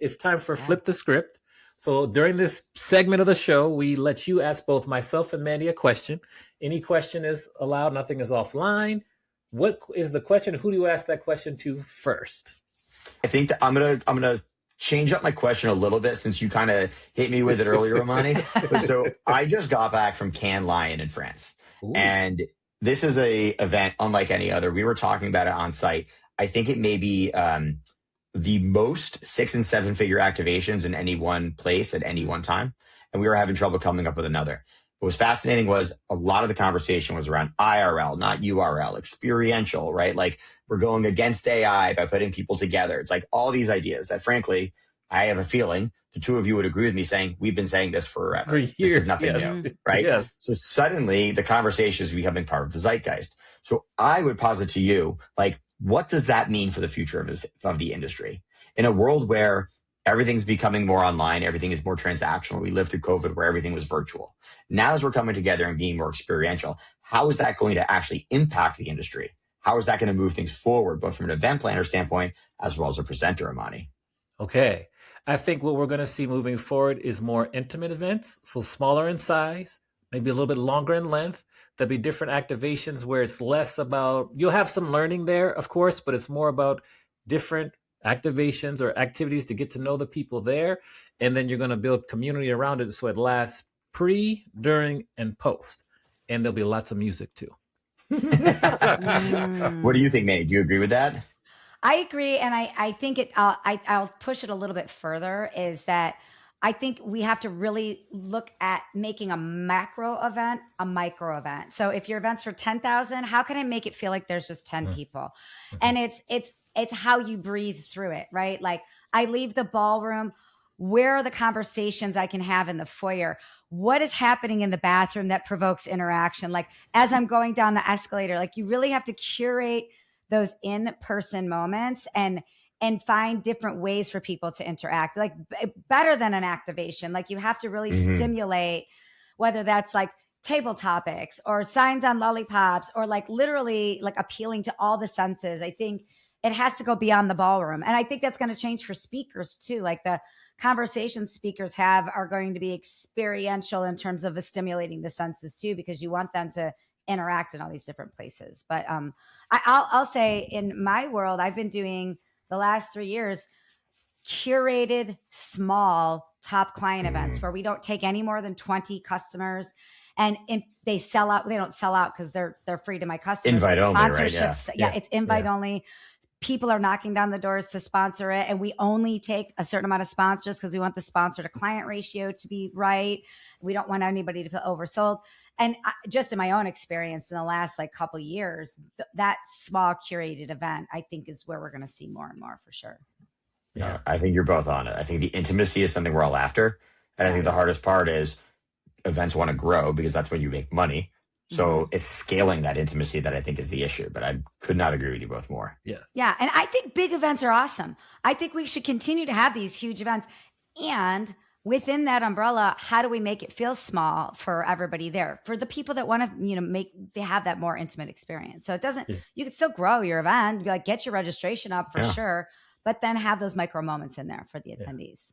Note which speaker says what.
Speaker 1: It's time for
Speaker 2: Yeah.
Speaker 1: Flip the Script. So during this segment of the show, we let you ask both myself and Mandi a question. Any question is allowed. Nothing is offline. What is the question? Who do you ask that question to first?
Speaker 3: I think that I'm gonna change up my question a little bit since you kind of hit me with it earlier, Amani. But so I just got back from Cannes Lion in France,
Speaker 1: Ooh.
Speaker 3: and this is a event unlike any other. We were talking about it on site. I think it may be the most 6 and 7 figure activations in any one place at any one time, and we were having trouble coming up with another. What was fascinating was a lot of the conversation was around IRL, not URL, experiential, right? Like we're going against AI by putting people together. It's like all these ideas that, frankly, I have a feeling the two of you would agree with me saying we've been saying this forever.
Speaker 1: For years.
Speaker 3: This is nothing
Speaker 1: yes.
Speaker 3: new, right?
Speaker 1: Yes.
Speaker 3: So suddenly the conversation is becoming part of the zeitgeist. So I would posit to you, like, what does that mean for the future of the industry in a world where everything's becoming more online, everything is more transactional? We lived through COVID where everything was virtual. Now, as we're coming together and being more experiential, how is that going to actually impact the industry? How is that going to move things forward, both from an event planner standpoint as well as a presenter, Amani?
Speaker 1: Okay. I think what we're going to see moving forward is more intimate events, so smaller in size, maybe a little bit longer in length. There'll be different activations where it's less about, you'll have some learning there, of course, but it's more about different activations or activities to get to know the people there. And then you're going to build community around it so it lasts pre, during, and post. And there'll be lots of music too.
Speaker 3: What do you think, Manny? Do you agree with that?
Speaker 2: I agree, and I think I'll push it a little bit further. Is that I think we have to really look at making a macro event a micro event. So if your event's for 10,000, how can I make it feel like there's just 10 people? And it's how you breathe through it, right? Like I leave the ballroom. Where are the conversations I can have in the foyer? What is happening in the bathroom that provokes interaction? Like as I'm going down the escalator, like you really have to curate those in-person moments and find different ways for people to interact, like better than an activation. Like you have to really stimulate, whether that's like table topics or signs on lollipops or like literally like appealing to all the senses. I think it has to go beyond the ballroom. And I think that's going to change for speakers too. Like the conversations speakers have are going to be experiential in terms of stimulating the senses too, because you want them to interact in all these different places. But I'll say in my world, I've been doing the last 3 years curated small top client events where we don't take any more than 20 customers, and they sell out. They don't sell out because they're free to my customers.
Speaker 3: Invite only, right?
Speaker 2: Sponsorships, yeah, it's invite only. People are knocking down the doors to sponsor it, and we only take a certain amount of sponsors because we want the sponsor to client ratio to be right. We don't want anybody to feel oversold. And just in my own experience in the last like couple years, that small curated event, I think is where we're going to see more and more for sure.
Speaker 3: Yeah, I think you're both on it. I think the intimacy is something we're all after. And I think the hardest part is events want to grow because that's when you make money. So it's scaling that intimacy that I think is the issue. But I could not agree with you both more.
Speaker 1: Yeah.
Speaker 2: Yeah. And I think big events are awesome. I think we should continue to have these huge events. And within that umbrella, how do we make it feel small for everybody there? For the people that want to, they have that more intimate experience. So it doesn't, you can still grow your event, like get your registration up for sure, but then have those micro moments in there for the attendees.